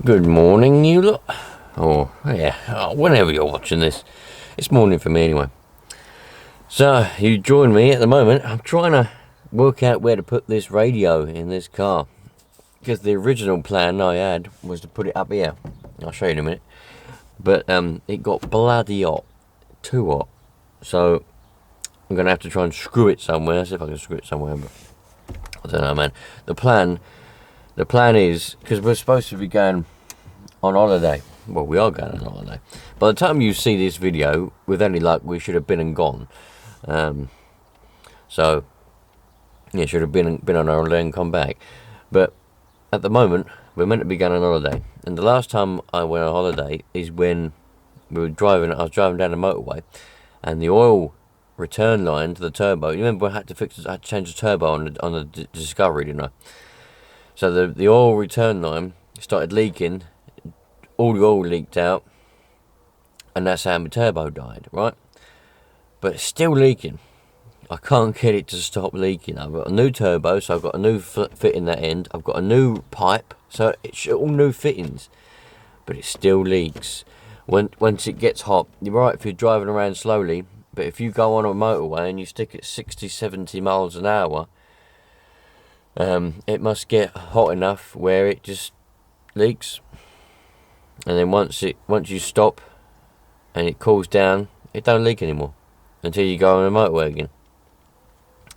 Good morning, you lot. Whenever you're watching this. It's morning for me anyway. So, you join me at the moment. I'm trying to work out where to put this radio in this car. Because the original plan I had was to put it up here. I'll show you in a minute. But it got bloody hot. Too hot. So, I'm going to have to try and screw it somewhere. See if I can screw it somewhere. But I don't know, man. The plan is, because we're supposed to be going on holiday. Well, we are going on holiday. By the time you see this video, with any luck, we should have been and gone. Should have been on holiday and come back. But at the moment, we're meant to be going on holiday. And the last time I went on holiday is when I was driving down the motorway, and the oil return line to the turbo. You remember I had to change the turbo on the Discovery, didn't I? So the oil return line started leaking. All the oil leaked out, and that's how my turbo died, right? But it's still leaking. I can't get it to stop leaking. I've got a new turbo, so I've got a new fit in that end. I've got a new pipe, so it's all new fittings, but it still leaks. Once it gets hot, you're right if you're driving around slowly, but if you go on a motorway and you stick at 60, 70 miles an hour, it must get hot enough where it just leaks. And then once you stop and it cools down, it don't leak anymore until you go on the motorway again.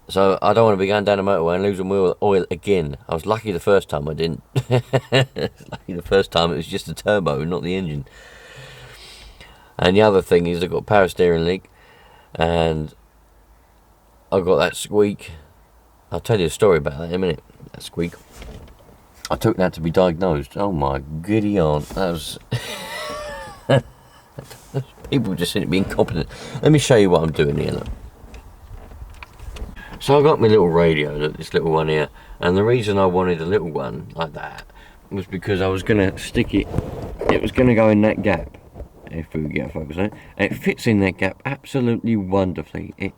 So I don't want to be going down the motorway and losing oil again. I was lucky the first time I didn't. Lucky the first time it was just the turbo, not the engine. And the other thing is I've got a power steering leak, and I've got that squeak. I'll tell you a story about that in a minute. That squeak. I took that to be diagnosed. Oh my goody aunt. That was... People just seem to be incompetent. Let me show you what I'm doing here, look. So I got my little radio, look, this little one here. And the reason I wanted a little one like that was because I was going to stick it... It was going to go in that gap. If we get a focus on it. And it fits in that gap absolutely wonderfully. It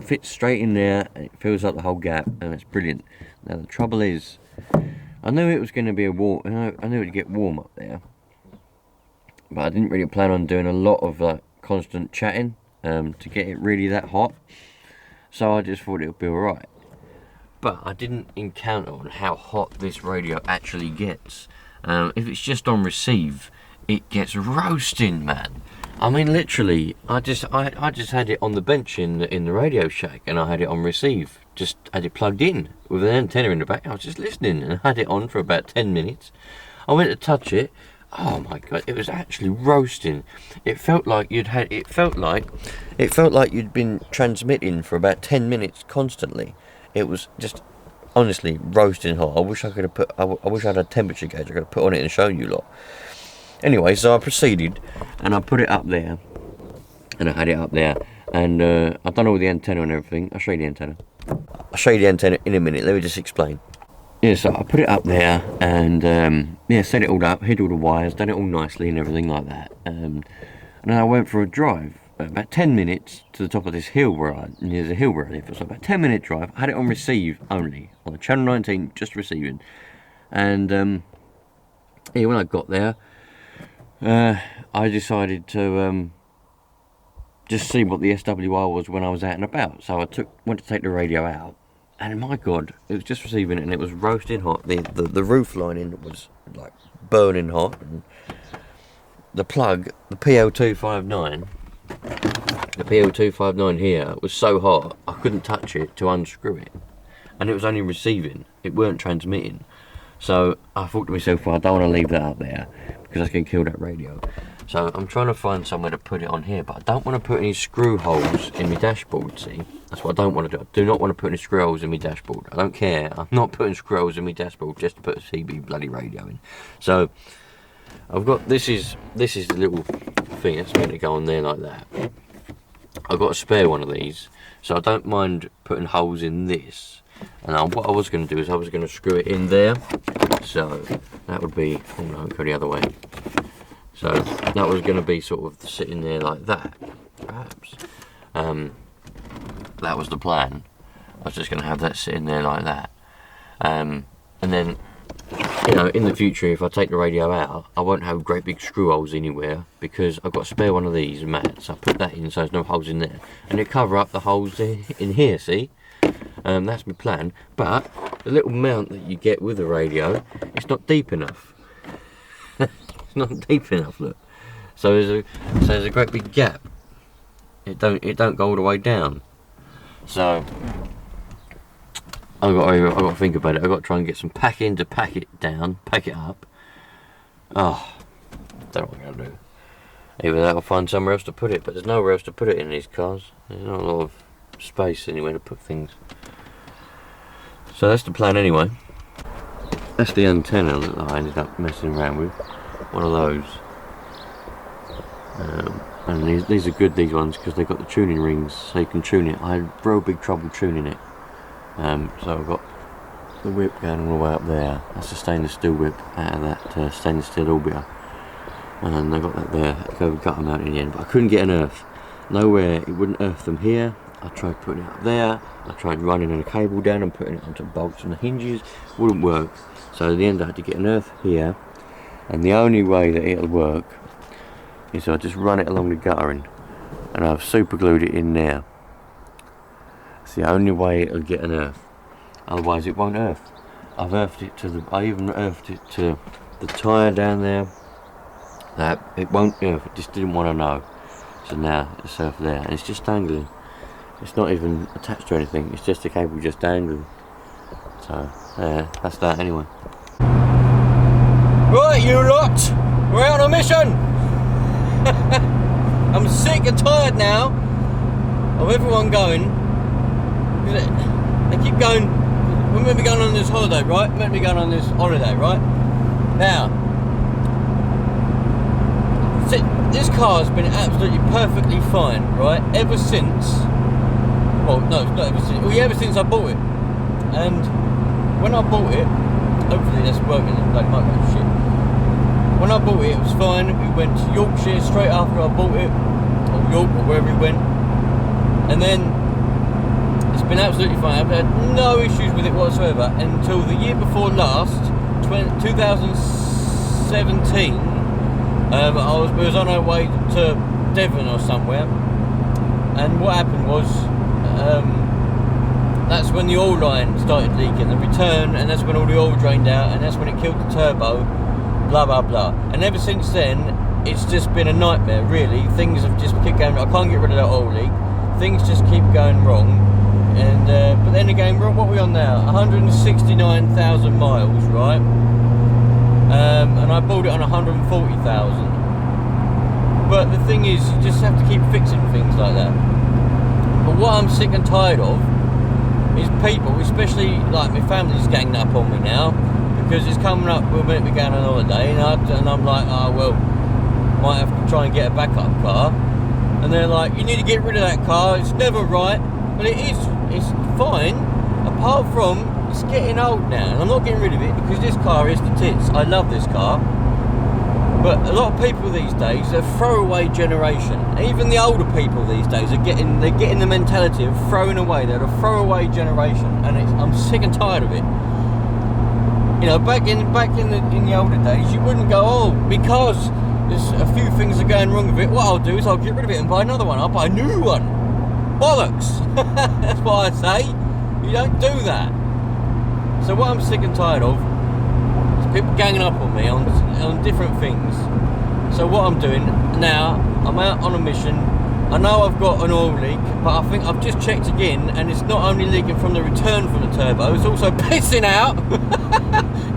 fits straight in there. And it fills up the whole gap. And it's brilliant. Now the trouble is... I knew it was going to be I knew it would get warm up there, but I didn't really plan on doing a lot of constant chatting to get it really that hot. So I just thought it would be alright. But I didn't encounter on how hot this radio actually gets. If it's just on receive, it gets roasting, man. I mean, literally, I just had it on the bench in the Radio Shack, and I had it on receive. Just had it plugged in with an antenna in the back. I was just listening and had it on for about 10 minutes. I went to touch it. Oh my god, it was actually roasting. It felt like you'd been transmitting for about 10 minutes constantly. It was just honestly roasting hot. I wish I could have I wish I had a temperature gauge I could have put on it and shown you lot. Anyway, so I proceeded and I put it up there, and I had it up there, and I've done all the antenna and everything. I'll show you the antenna. I'll show you the antenna in a minute. Let me just explain. Yeah, so I put it up there and set it all up, hid all the wires, done it all nicely and everything like that. And then I went for a drive, about 10 minutes to the top of this hill there's a hill where I live. So about a 10-minute drive. I had it on receive only, on channel 19, just receiving. And when I got there, I decided to just see what the SWR was when I was out and about. So I went to take the radio out, and my god, it was just receiving it, and it was roasting hot. The roof lining was like burning hot, and the plug, the PL259 here was so hot I couldn't touch it to unscrew it, and it was only receiving, it weren't transmitting. So I thought to myself, well, I don't want to leave that up there because that's going to kill that radio. So I'm trying to find somewhere to put it on here, but I don't want to put any screw holes in my dashboard, see? That's what I don't want to do. I do not want to put any screw holes in my dashboard. I don't care. I'm not putting screw holes in my dashboard just to put a CB bloody radio in. So I've got, this is the little thing that's meant to go on there like that. I've got a spare one of these, so I don't mind putting holes in this. And what I was going to do is I was going to screw it in there. So that would be, oh no, go the other way. So that was going to be sort of sitting there like that, perhaps. That was the plan. I was just going to have that sitting there like that. And then you know, in the future, if I take the radio out, I won't have great big screw holes anywhere, because I've got a spare one of these mats. I put that in so there's no holes in there, and it cover up the holes in here, see? That's my plan. But the little mount that you get with the radio, it's not deep enough. It's not deep enough, look. So there's a great big gap. It don't go all the way down. So I've got to think about it. I've got to try and get some packing to pack it down, pack it up. Oh, don't know what I'm going to do. Either that or find somewhere else to put it, but there's nowhere else to put it in these cars. There's not a lot of space anywhere to put things. So that's the plan anyway. That's the antenna that I ended up messing around with. One of those. And these are good, these ones, because they've got the tuning rings, so you can tune it. I had real big trouble tuning it. So I've got the whip going all the way up there. That's a stainless steel whip out of that stainless steel orbiter. And I got that there, got them out in the end, but I couldn't get an earth. Nowhere, it wouldn't earth them here. I tried putting it up there. I tried running a cable down and putting it onto bolts and the hinges. Wouldn't work. So in the end I had to get an earth here. And the only way that it'll work is I just run it along the guttering, and I've super glued it in there. It's the only way it'll get an earth. Otherwise it won't earth. I've earthed it to I even earthed it to the tyre down there. That it won't earth. It just didn't want to know. So now it's earthed there, and it's just dangling. It's not even attached to anything. It's just a cable just dangling. So that's that anyway. Right, you lot, we're out on a mission. I'm sick and tired now of everyone going. They keep going. We're meant to be going on this holiday, right? We're meant to be going on this holiday, right? Now, this car's been absolutely perfectly fine, right? Ever since. Well, no, it's not ever since. Well, yeah, ever since I bought it. And when I bought it, hopefully that's working. Like, might be shit. When I bought it was fine. We went to Yorkshire straight after I bought it, or York, or wherever we went, and then it's been absolutely fine. I've had no issues with it whatsoever until the year before last, 2017. We was on our way to Devon or somewhere, and what happened was that's when the oil line started leaking, the return, and that's when all the oil drained out, and that's when it killed the turbo. Blah blah blah. And ever since then it's just been a nightmare, really. Things have just kept going. I can't get rid of that oil leak. Things just keep going wrong. And but then again, what are we on now? 169,000 miles, right? And I bought it on 140,000. But the thing is, you just have to keep fixing things like that. But what I'm sick and tired of is people, especially like my family's ganging up on me now, because it's coming up, we're meant to be going on holiday, and I'm like, oh well, might have to try and get a backup car. And they're like, you need to get rid of that car, it's never right. But it's fine, apart from it's getting old now, and I'm not getting rid of it because this car is the tits. I love this car, but a lot of people these days, they're throwaway generation. Even the older people these days they're getting the mentality of throwing away. They're a throwaway generation, and I'm sick and tired of it. You know, back in the older days, you wouldn't go, oh, because there's a few things are going wrong with it, what I'll do is I'll get rid of it and buy another one. I'll buy a new one. Bollocks! That's what I say. You don't do that. So what I'm sick and tired of is people ganging up on me on different things. So what I'm doing now, I'm out on a mission. I know I've got an oil leak, but I think I've just checked again, and it's not only leaking from the return from the turbo, it's also pissing out.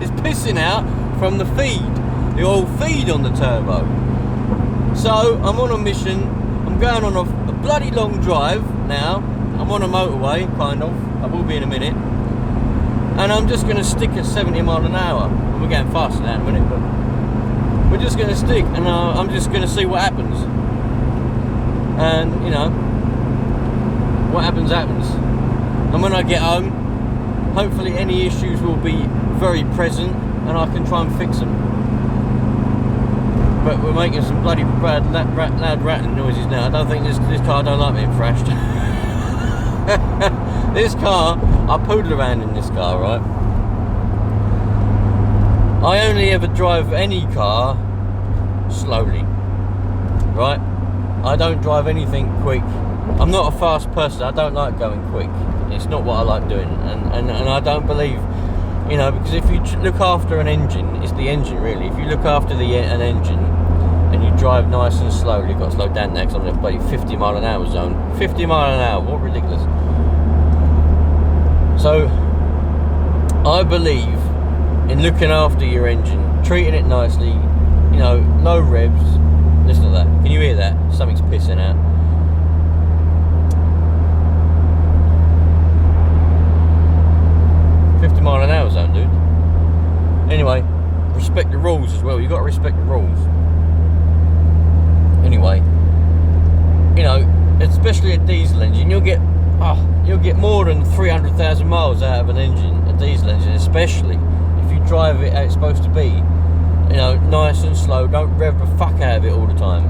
It's pissing out from the feed, the oil feed on the turbo. So I'm on a mission. I'm going on a bloody long drive now. I'm on a motorway, kind of. I will be in a minute. And I'm just going to stick at 70 mile an hour. We're going faster now in a minute, but we're just going to stick, and I'm just going to see what happens. And you know, what happens happens. And when I get home, hopefully any issues will be very present, and I can try and fix them. But we're making some bloody loud rattling noises now. I don't think this car don't like being thrashed. This car, I poodle around in this car, right? I only ever drive any car slowly, right? I don't drive anything quick. I'm not a fast person. I don't like going quick. It's not what I like doing, and I don't believe, you know, because if you look after an engine, it's the engine really. If you look after an engine and you drive nice and slowly, you've got to slow down there because I'm in a bloody 50 mile an hour zone. 50 mile an hour, what ridiculous. So I believe in looking after your engine, treating it nicely, you know, low revs. Listen to that. Can you hear that? Something's pissing out. Mile an hour zone, dude. Anyway, respect the rules as well. You got to respect the rules. Anyway, you know, especially a diesel engine, you'll get more than 300,000 miles out of an engine, a diesel engine, especially if you drive it how it's supposed to be. You know, nice and slow. Don't rev the fuck out of it all the time.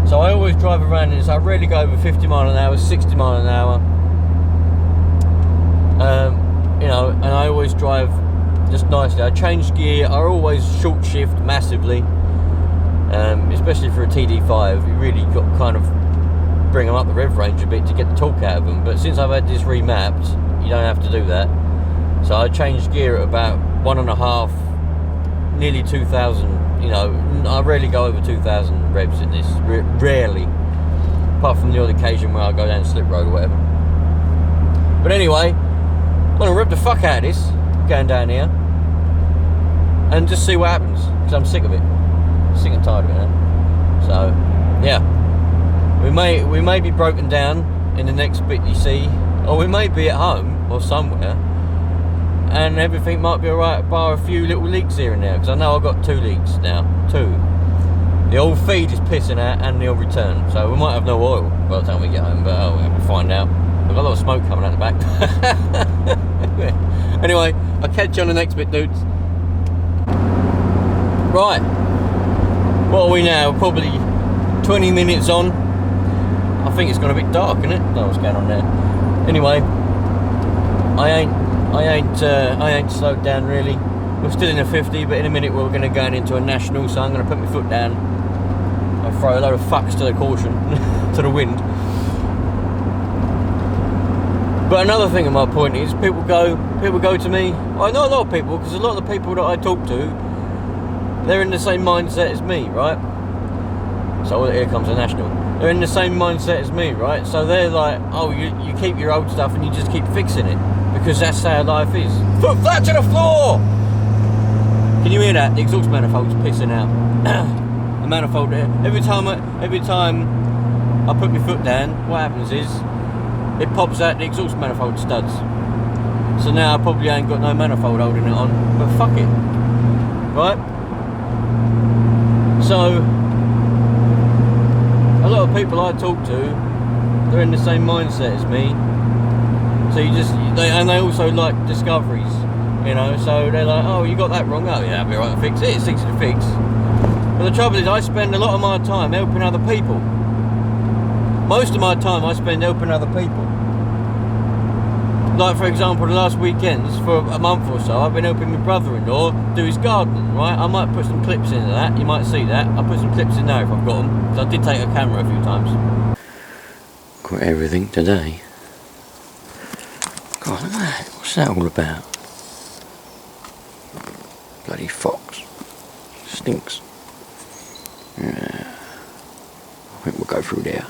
So I always drive around in this. I rarely go over 50 mile an hour, 60 mile an hour. You know, and I always drive just nicely. I change gear. I always short shift massively, especially for a TD5. You really got to kind of bring them up the rev range a bit to get the torque out of them. But since I've had this remapped, you don't have to do that. So I change gear at about 1.5, nearly 2,000. You know, I rarely go over 2,000 revs in this. Rarely, apart from the odd occasion where I go down slip road or whatever. But anyway, I'm gonna rev the fuck out of this going down here and just see what happens, because I'm sick of it. Sick and tired of it now. So yeah, we may be broken down in the next bit you see, or we may be at home or somewhere and everything might be alright bar a few little leaks here and there, because I know I've got 2 leaks now. 2. The old feed is pissing out and the old return, so we might have no oil by the time we get home, but we'll find out. I've got a lot of smoke coming out the back. Anyway, I'll catch you on the next bit, dudes. Right, what are we now? Probably 20 minutes on. I think it's gone a bit dark, isn't it? I don't know what's going on there. Anyway, I ain't slowed down really. We're still in a 50, but in a minute we're going to go into a national, so I'm going to put my foot down and throw a load of fucks to the caution, to the wind. But another thing at my point is, people go to me. I know a lot of people, because a lot of the people that I talk to, they're in the same mindset as me, right? So here comes the national. They're in the same mindset as me, right? So they're like, oh, you keep your old stuff and you just keep fixing it, because that's how life is. Foot flat to the floor! Can you hear that? The exhaust manifold's pissing out. The manifold there. Every time I put my foot down, what happens is, it pops out the exhaust manifold studs. So now I probably ain't got no manifold holding it on, but fuck it, right? So a lot of people I talk to, they're in the same mindset as me. So they also like discoveries, you know. So they're like, oh, you got that wrong. Oh yeah, I'll be right to fix it. It's easy to fix. But the trouble is, I spend a lot of my time helping other people. Most of my time I spend helping other people. Like for example, the last weekends for a month or so, I've been helping my brother-in-law do his gardening, right? I might put some clips into that, you might see that. I'll put some clips in there if I've got them, because I did take a camera a few times. Got everything today. God, look at that. What's that all about? Bloody fox. Stinks. Yeah. I think we'll go through there.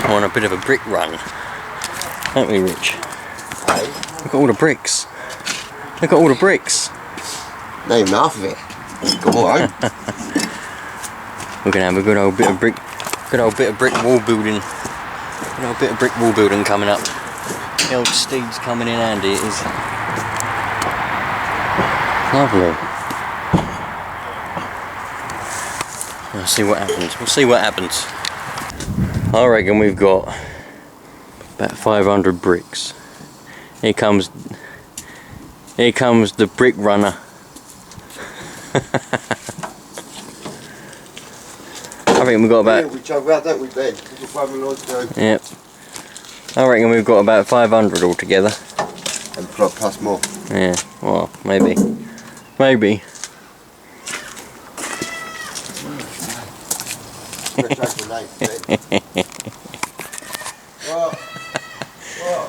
On a bit of a brick run, aren't we, Rich? Look at all the bricks. Look at all the bricks. Not even half of it. Go on. We're gonna have a good old bit of brick wall building. Good old bit of brick wall building coming up. The old steed's coming in handy. It is lovely. We'll see what happens. We'll see what happens. I reckon we've got about 500 bricks. Here comes the brick runner. reckon we've got about... Yeah, we chug out, don't we, Ben? Little brother-in-law's doing. Yep. I reckon we've got about 500 altogether. And plus more. Yeah, well, maybe. Maybe.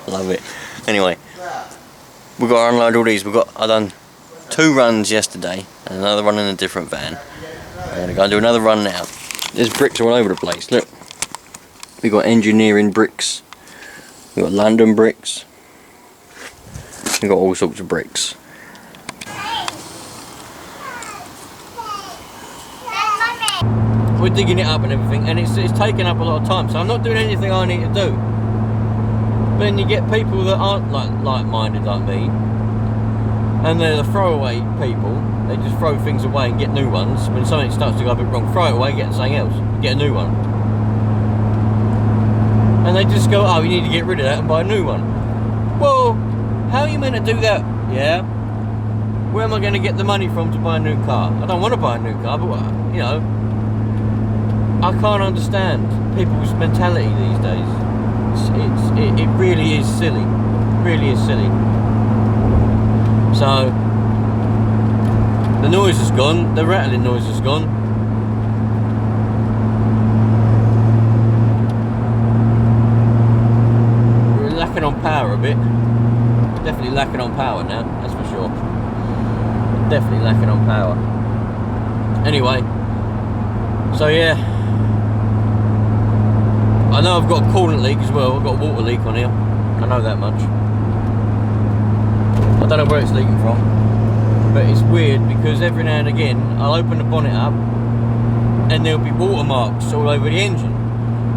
Love it. Anyway, we've got to unload all these. I done 2 runs yesterday and another run in a different van. I'm going to go and do another run now. There's bricks all over the place, look. We've got engineering bricks. We've got London bricks. We've got all sorts of bricks. We're digging it up and everything, and it's taking up a lot of time, so I'm not doing anything I need to do. But then you get people that aren't like-minded like me, and they're the throwaway people. They just throw things away and get new ones. When something starts to go a bit wrong, throw it away, get something else, get a new one. And they just go, oh, you need to get rid of that and buy a new one. Well, how are you meant to do that? Yeah. Where am I going to get the money from to buy a new car? I don't want to buy a new car, but you know, I can't understand people's mentality these days. It really is silly. It really is silly. So the noise is gone. The rattling noise is gone. We're lacking on power a bit. Definitely lacking on power now. That's for sure. Definitely lacking on power. Anyway, so yeah, I know I've got a coolant leak as well. I've got a water leak on here. I know that much. I don't know where it's leaking from, but it's weird because every now and again I'll open the bonnet up and there'll be watermarks all over the engine.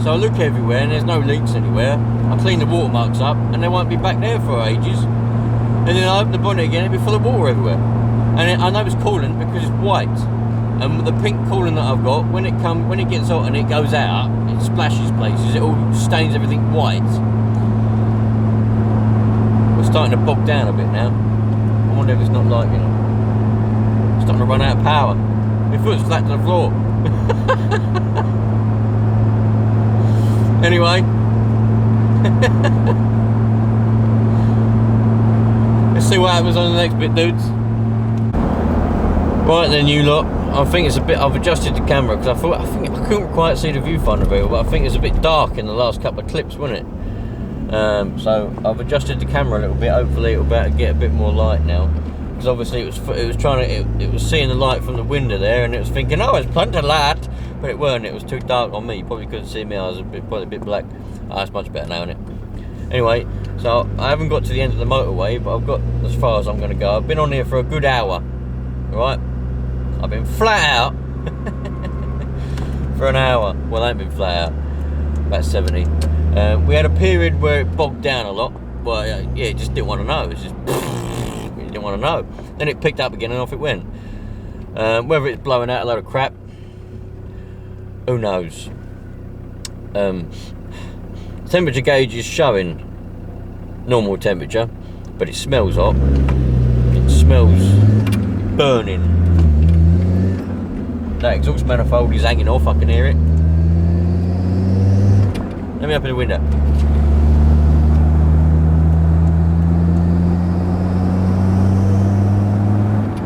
So I look everywhere and there's no leaks anywhere. I clean the watermarks up and they won't be back there for ages. And then I open the bonnet again, it'll be full of water everywhere. And I know it's coolant because it's white. And the pink coolant that I've got, when it gets hot and it goes out, it splashes places, it all stains everything white. We're starting to bog down a bit now. I wonder if it's not like, you know, starting to run out of power. My foot's flat to the floor. Anyway. Let's see what happens on the next bit, dudes. Right then, you lot. I think it's a bit. I've adjusted the camera because I couldn't quite see the viewfinder very well, but I think it's a bit dark in the last couple of clips, wasn't it? So I've adjusted the camera a little bit. Hopefully, it'll be able to get a bit more light now. Because obviously, it was seeing the light from the window there, and it was thinking, oh, it's plenty of light, but it weren't. It was too dark on me. You probably couldn't see me. I was probably a bit black. Oh, it's much better now, isn't it? Anyway, so I haven't got to the end of the motorway, but I've got as far as I'm going to go. I've been on here for a good hour, right? I've been flat out for an hour. Well, I ain't been flat out, about 70. We had a period where it bogged down a lot. Well, yeah, it just didn't want to know. It was just, it didn't want to know. Then it picked up again and off it went. Whether it's blowing out a load of crap, who knows? Temperature gauge is showing normal temperature, but it smells hot. It smells burning. That exhaust manifold is hanging off, I can hear it. Let me open the window.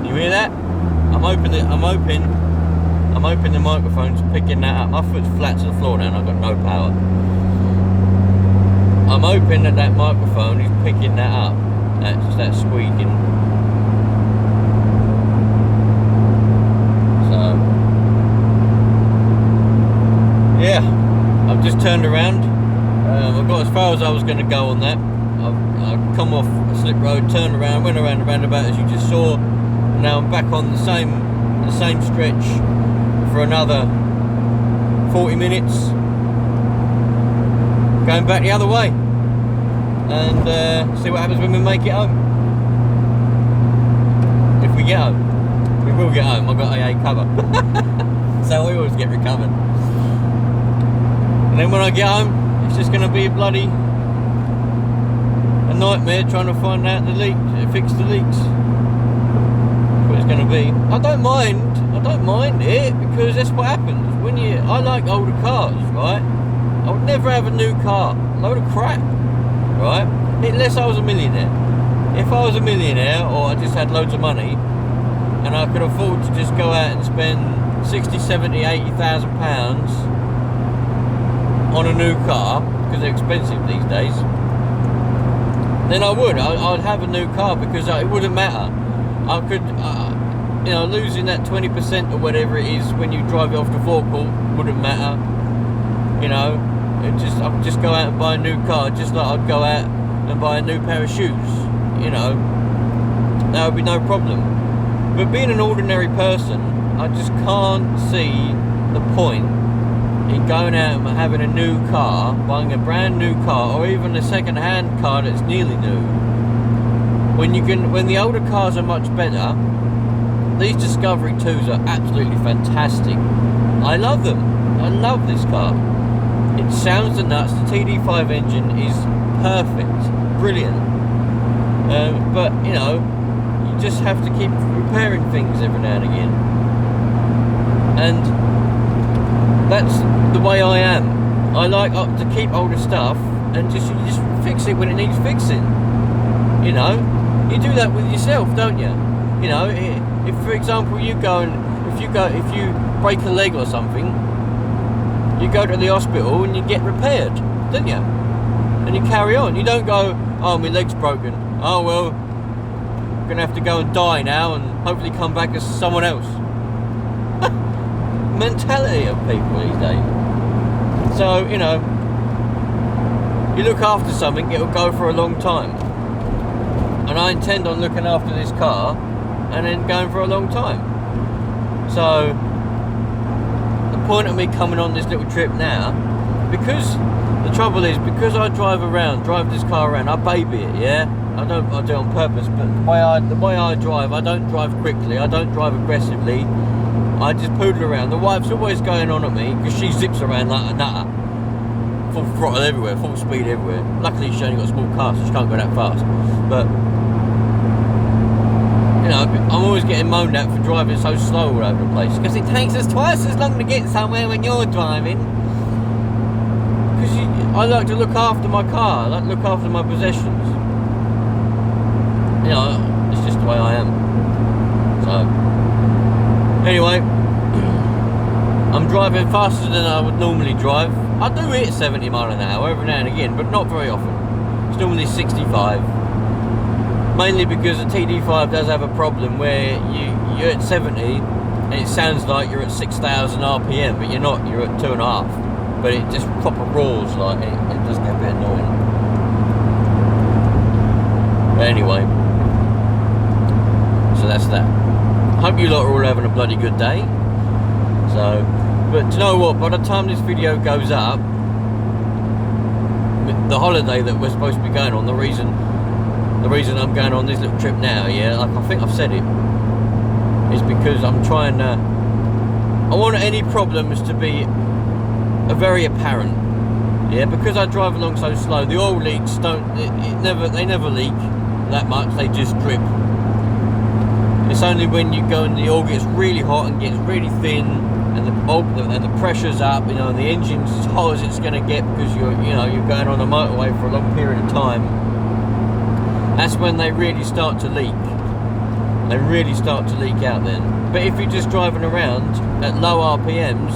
You hear that? I'm hoping the microphone's picking that up. My foot's flat to the floor now and I've got no power. I'm hoping that microphone is picking that up. That's squeaking. So, yeah, I've just turned around. I've got as far as I was going to go on that. I've come off a slip road, turned around, went around the roundabout as you just saw. And now I'm back on the same stretch for another 40 minutes. Going back the other way and see what happens when we make it home. If we get home. We will get home. I've got AA cover. So we always get recovered. And then when I get home, it's just going to be a nightmare trying to find out the leak, fix the leaks. Put it's going to be. I don't mind it, because that's what happens when I like older cars, right? I would never have a new car, load of crap, right? Unless I was a millionaire. If I was a millionaire, or I just had loads of money, and I could afford to just go out and spend 60, 70, 80,000 pounds on a new car, because they're expensive these days, then I would. I'd have a new car, because it wouldn't matter. I could, losing that 20% or whatever it is when you drive it off the forecourt wouldn't matter. I'd just go out and buy a new car, just like I'd go out and buy a new pair of shoes. That would be no problem. But being an ordinary person, I just can't see the point in going out and having a new car, buying a brand new car, or even a second-hand car that's nearly new. When the older cars are much better. These Discovery 2s are absolutely fantastic. I love them. I love this car. It sounds the nuts. The TD5 engine is perfect, brilliant. But you just have to keep repairing things every now and again. And that's the way I am. I like to keep older stuff and just fix it when it needs fixing. You do that with yourself, don't you? If for example if you break a leg or something, you go to the hospital and you get repaired, don't you? And you carry on. You don't go, oh, my leg's broken. Oh well, I'm gonna have to go and die now and hopefully come back as someone else. Mentality of people these days. So, you look after something, it'll go for a long time. And I intend on looking after this car and then going for a long time. So, the point of me coming on this little trip now, because the trouble is, because I drive this car around, I baby it, yeah? I do it on purpose, but the way I drive, I don't drive quickly, I don't drive aggressively, I just poodle around. The wife's always going on at me, because she zips around like a nutter. Full throttle everywhere, full speed everywhere. Luckily she only got a small car, so she can't go that fast. But, I'm always getting moaned at for driving so slow all over the place, because it takes us twice as long to get somewhere when you're driving. Because I like to look after my car, I like to look after my possessions. It's just the way I am. So, anyway, I'm driving faster than I would normally drive. I do hit 70 miles an hour every now and again, but not very often. It's normally 65. Mainly because the TD5 does have a problem where you're at 70 and it sounds like you're at 6,000 RPM, but you're not, you're at 2.5. But it just proper roars, like it does get a bit annoying. But anyway, so that's that. I hope you lot are all having a bloody good day. So, but do you know what, by the time this video goes up, the holiday that we're supposed to be going on, the reason I'm going on this little trip now, yeah, like I think I've said it, is because I'm trying to, I want any problems to be very apparent, yeah, because I drive along so slow. The oil leaks they never leak that much, they just drip. It's only when you go and the oil gets really hot and gets really thin, and the pressure's up, and the engine's as hot as it's going to get, because you're going on a motorway for a long period of time. That's when they really start to leak. They really start to leak out then. But if you're just driving around at low RPMs,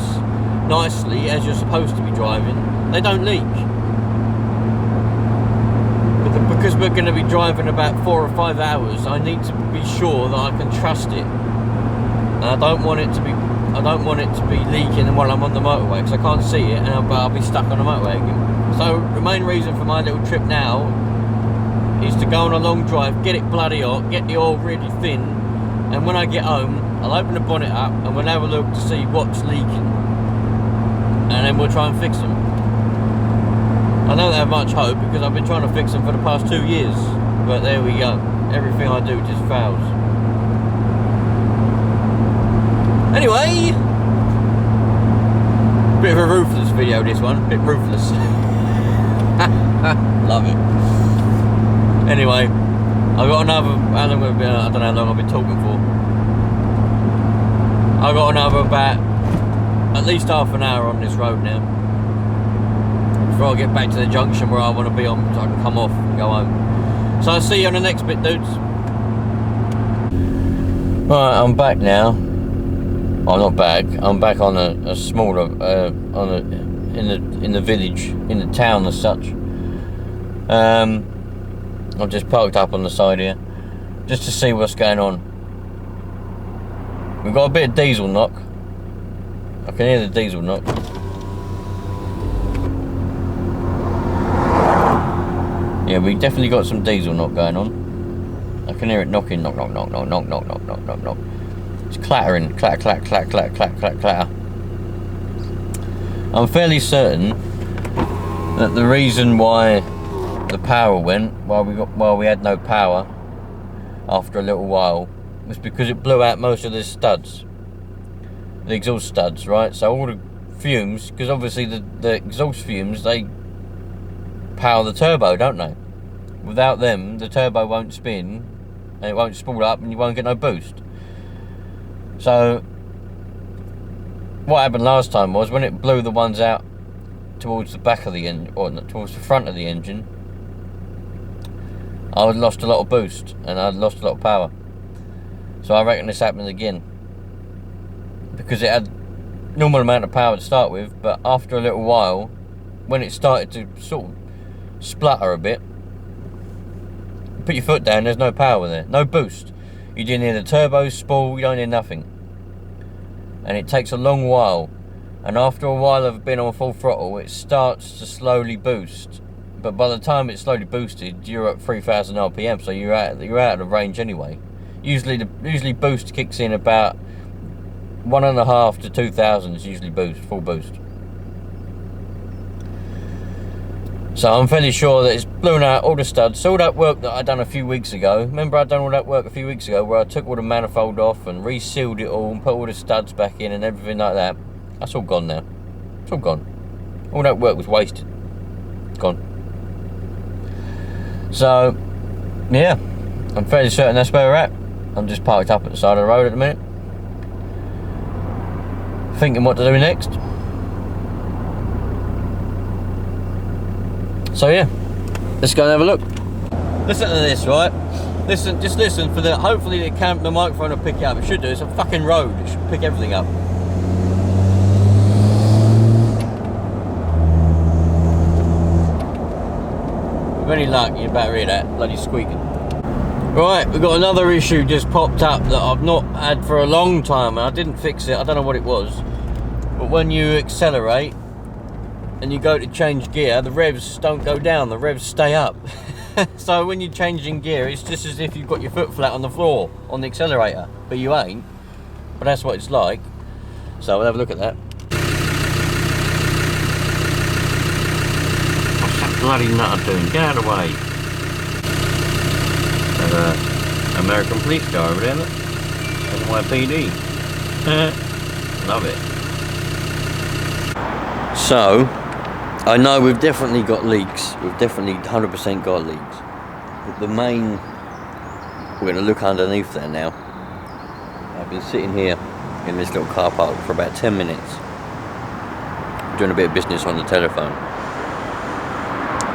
nicely, as you're supposed to be driving, they don't leak. But because we're going to be driving about 4 or 5 hours, I need to be sure that I can trust it. And I don't want it to be leaking while I'm on the motorway, because I can't see it, and I'll be stuck on the motorway again. So the main reason for my little trip now is to go on a long drive, get it bloody hot, get the oil really thin, and when I get home, I'll open the bonnet up and we'll have a look to see what's leaking, and then we'll try and fix them. I don't have much hope, because I've been trying to fix them for the past 2 years, but there we go. Everything I do just fails. Anyway, bit of a ruthless video, this one, bit ruthless. Love it. Anyway, I've got another, I don't know how long I've been talking for. I've got another about at least half an hour on this road now before I get back to the junction where I want to be on, so I can come off and go home. So I'll see you on the next bit, dudes. Right, I'm back now. I'm not back. I'm back on a smaller, in the village, in the town as such. I've just parked up on the side here, just to see what's going on. We've got a bit of diesel knock. I can hear the diesel knock. Yeah, we definitely got some diesel knock going on. I can hear it knocking, knock, knock, knock, knock, knock, knock, knock, knock, knock, knock. It's clattering, clatter, clatter, clatter, clatter, clatter, clatter, clatter. I'm fairly certain that the reason why the power went, while we had no power after a little while, was because it blew out most of the studs, the exhaust studs, right? So all the fumes, because obviously the exhaust fumes, they power the turbo, don't they? Without them, the turbo won't spin and it won't spool up and you won't get no boost. So what happened last time was, when it blew the ones out towards the back of the engine, or towards the front of the engine, I lost a lot of boost and I lost a lot of power. So I reckon this happened again, because it had normal amount of power to start with, but after a little while, when it started to sort of splutter a bit, put your foot down, there's no power there, no boost. You didn't hear the turbo spool, you don't hear nothing. And it takes a long while, and after a while of being on full throttle, it starts to slowly boost. But by the time it's slowly boosted, you're at 3,000 RPM, so you're out of range anyway. Usually boost kicks in about 1.5 to 2,000 is usually full boost. So I'm fairly sure that it's blown out all the studs. So all that work that I done a few weeks ago, remember I done all that work a few weeks ago where I took all the manifold off and resealed it all and put all the studs back in and everything like that? That's all gone now. It's all gone. All that work was wasted. It's gone. So yeah, I'm fairly certain that's where we're at. I'm just parked up at the side of the road at the minute, thinking what to do next. So yeah, let's go and have a look. Listen to this, right? Just listen for the. Hopefully the microphone will pick it up. It should do. It's a fucking road. It should pick everything up. With any luck, you better hear that bloody squeaking. Right, we've got another issue just popped up that I've not had for a long time, and I didn't fix it. I don't know what it was, but when you accelerate and you go to change gear, the revs don't go down, the revs stay up. So when you're changing gear, it's just as if you've got your foot flat on the floor on the accelerator, but you ain't. But that's what it's like. So we'll have a look at that. What's that bloody nutter doing? Get out of the way. American police car over there, look. NYPD. Love it. So, I know we've definitely got leaks. We've definitely 100% got leaks. But the main... We're going to look underneath there now. I've been sitting here in this little car park for about 10 minutes. Doing a bit of business on the telephone.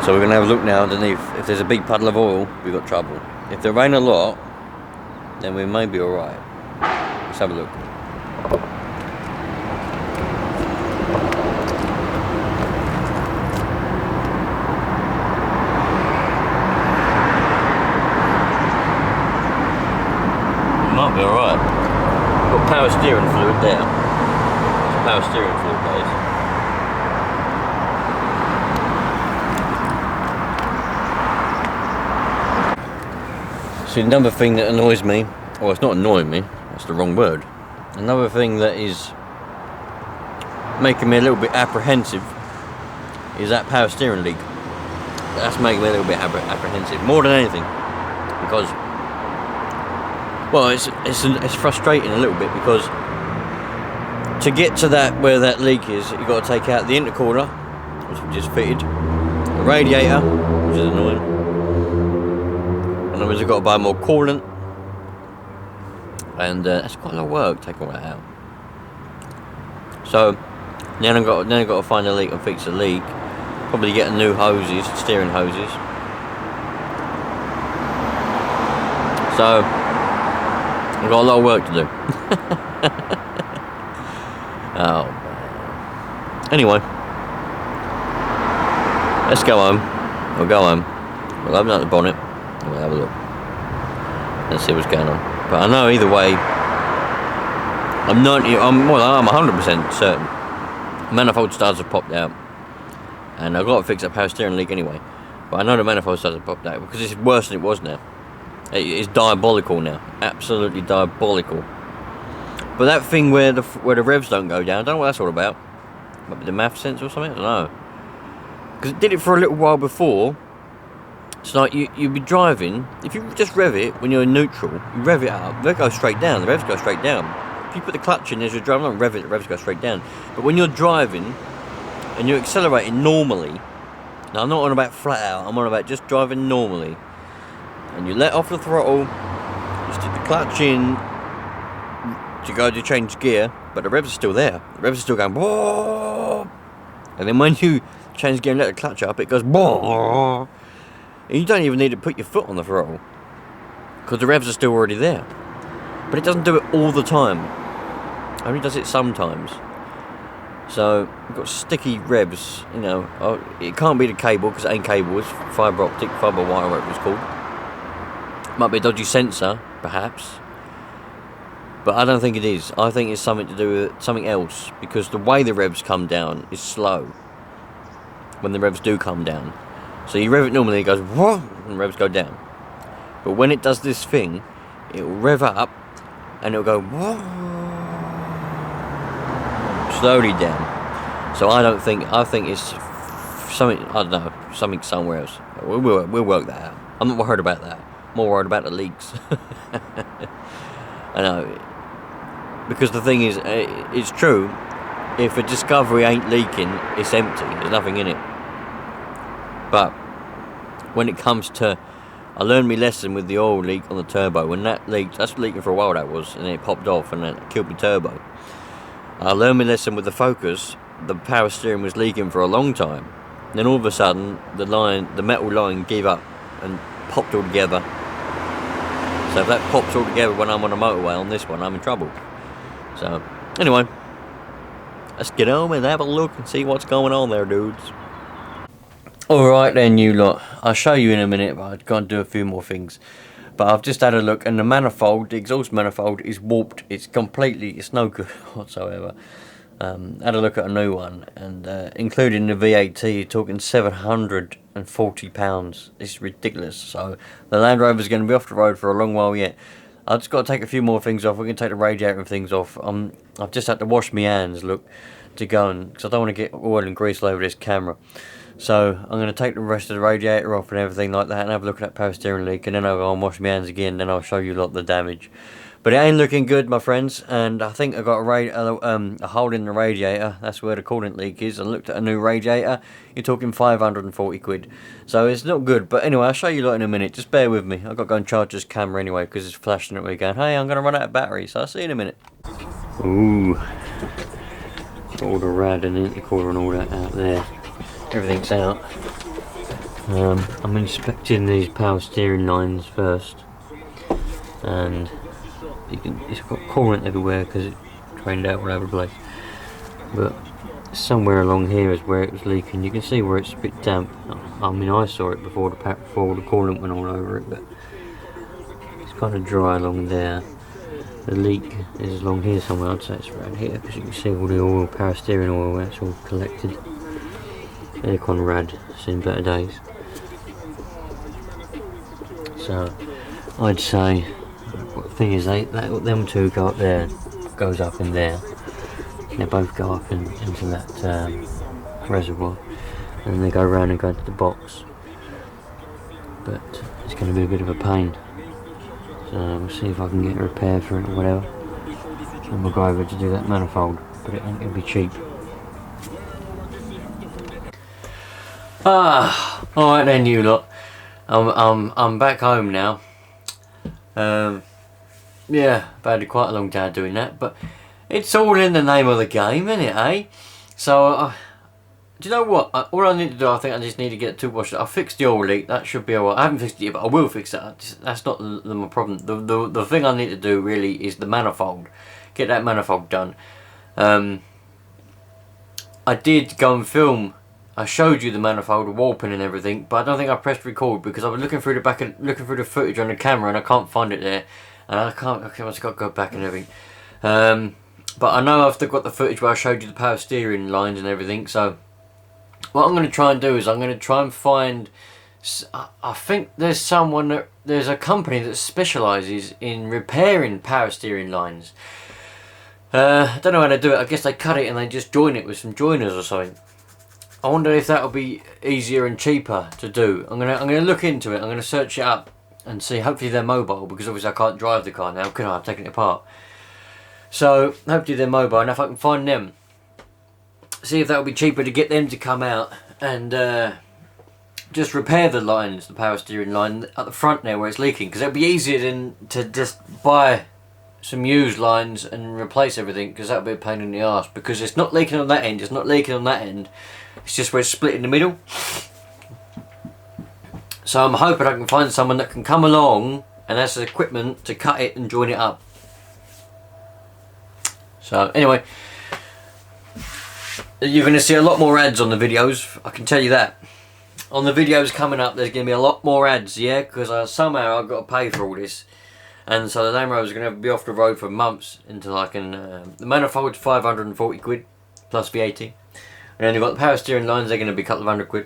So we're going to have a look now underneath. If there's a big puddle of oil, we've got trouble. If there ain't a lot, then we may be alright. Let's have a look. Might be alright. Got power steering fluid there. It's power steering fluid, guys. See, another thing that annoys me, well, it's not annoying me, that's the wrong word. Another thing that is making me a little bit apprehensive is that power steering leak. That's making me a little bit apprehensive, more than anything, because, well, it's frustrating a little bit, because to get to that where that leak is, you've got to take out the intercooler, which we just fitted, the radiator, which is annoying. And then we've got to buy more coolant, and that's quite a lot of work taking all that out. So then I got to find the leak and fix the leak. Probably get new hoses, steering hoses. So I've got a lot of work to do. Oh man. Anyway, let's go home. We'll go home. We'll open up the bonnet and we'll have a look. Let's see what's going on. But I know either way, I'm 100% certain manifold studs have popped out, and I've got to fix that power steering leak anyway. But I know the manifold studs have popped out because it's worse than it was now. It's diabolical now, absolutely diabolical. But that thing where the revs don't go down, I don't know what that's all about. Might be the math sensor or something. I don't know. Because it did it for a little while before. It's like you'd be driving, if you just rev it when you're in neutral, you rev it up, they go straight down, the revs go straight down. If you put the clutch in as you're driving, rev it, the revs go straight down. But when you're driving and you're accelerating normally, now I'm not on about flat out, I'm on about just driving normally, and you let off the throttle, you stick the clutch in to go to change gear, but the revs are still there. The revs are still going, whoa! And then when you change gear and let the clutch up, it goes, whoa! And you don't even need to put your foot on the throttle because the revs are still already there. But it doesn't do it all the time. It only does it sometimes. So you've got sticky revs, you know. It can't be the cable because it ain't cable. It's fibre optic, fibre wire, whatever it's called. Might be a dodgy sensor, perhaps. But I don't think it is. I think it's something to do with something else, because the way the revs come down is slow when the revs do come down. So you rev it normally, it goes whoa, and the revs go down. But when it does this thing, it will rev up and it'll go whoa, slowly down. So I think it's something, I don't know, something somewhere else. We'll work that out. I'm not worried about that. I'm more worried about the leaks. I know, because the thing is, it's true. If a Discovery ain't leaking, it's empty. There's nothing in it. But when it comes to, I learned my lesson with the oil leak on the turbo. When that leaked, that's leaking for a while, that was, and it popped off and it killed my turbo. I learned my lesson with the Focus. The power steering was leaking for a long time. Then all of a sudden, the metal line gave up and popped all together. So if that pops all together when I'm on a motorway on this one, I'm in trouble. So anyway, let's get home and have a look and see what's going on there, dudes. Alright then, you lot. I'll show you in a minute, but I've got to do a few more things. But I've just had a look, and the manifold, the exhaust manifold, is warped. It's no good whatsoever. Had a look at a new one, and including the VAT, you're talking £740. It's ridiculous. So the LandRover is going to be off the road for a long while yet. I've just got to take a few more things off. We're going to take the radiator and things off. I've just had to wash my hands, look, to go, because I don't want to get oil and grease all over this camera. So I'm going to take the rest of the radiator off and everything like that, and have a look at that power steering leak, and then I'll go and wash my hands again, then I'll show you a lot of the damage. But it ain't looking good, my friends, and I think I got a hole in the radiator. That's where the coolant leak is. I looked at a new radiator. You're talking 540 quid. So it's not good. But anyway, I'll show you a lot in a minute. Just bear with me. I've got to go and charge this camera anyway, because it's flashing at me going, hey, I'm going to run out of battery. So I'll see you in a minute. Ooh. All the rad and intercooler and all that out there. Everything's out. I'm inspecting these power steering lines first. And it's got coolant everywhere because it drained out all over the place, but somewhere along here is where it was leaking. You can see where it's a bit damp. I mean, I saw it before the coolant went all over it, but it's kind of dry along there. The leak is along here somewhere. I'd say it's around here, because you can see all the oil, power steering oil, where it's all collected. Aircon rad, seen better days. So I'd say, the thing is, them two go up there, goes up in there. They both go up into that reservoir, and then they go around and go into the box. But it's going to be a bit of a pain. So we'll see if I can get a repair for it or whatever. And we'll go over to do that manifold, but it ain't going to be cheap. Alright then, you lot. I'm back home now. Yeah, I've had quite a long day doing that, but It's all in the name of the game, isn't it, eh? So, do you know what? All I need to do, I think I just need to get a toothbrush. I'll fix the oil leak. That should be alright. I haven't fixed it yet, but I will fix that. That's not my problem. The thing I need to do really is the manifold. Get that manifold done. I did go and film. I showed you the manifold, the warping and everything, but I don't think I pressed record because I was looking through the footage on the camera and I can't find it there, and I've got to go back and everything. But I know I've still got the footage where I showed you the power steering lines and everything. So what I'm going to try and do is I'm going to try and find. I think there's a company that specialises in repairing power steering lines. I don't know how to do it. I guess they cut it and they just join it with some joiners or something. I wonder if that will be easier and cheaper to do. I'm gonna look into it. I'm gonna search it up and see. Hopefully they're mobile, because obviously I can't drive the car now, can I? I've taken it apart. So hopefully they're mobile, and if I can find them, see if that will be cheaper to get them to come out and just repair the lines, the power steering line at the front there where it's leaking, because it'll be easier than to just buy some used lines and replace everything, because that'll be a pain in the arse, because it's not leaking on that end, it's not leaking on that end, it's just where it's split in the middle. So I'm hoping I can find someone that can come along and has the equipment to cut it and join it up. So anyway, you're going to see a lot more ads on the videos, I can tell you that. On the videos coming up, there's going to be a lot more ads, yeah, because somehow I've got to pay for all this. And so the LandRover is going to be off the road for months until I can. The manifold's 540 quid plus VAT. And then you've got the power steering lines, they're going to be a couple of £100.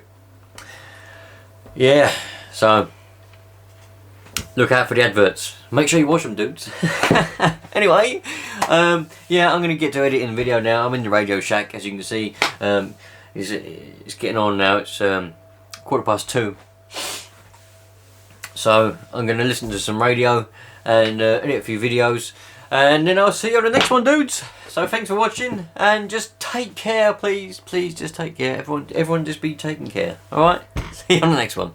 Yeah, so look out for the adverts. Make sure you watch them, dudes. Anyway, yeah, I'm going to get to editing the video now. I'm in the Radio Shack, as you can see. It's getting on now. It's 2:15. So I'm going to listen to some radio and edit a few videos, and then I'll see you on the next one, dudes. So thanks for watching, and just take care, please just take care. Everyone just be taking care. Alright, see you on the next one.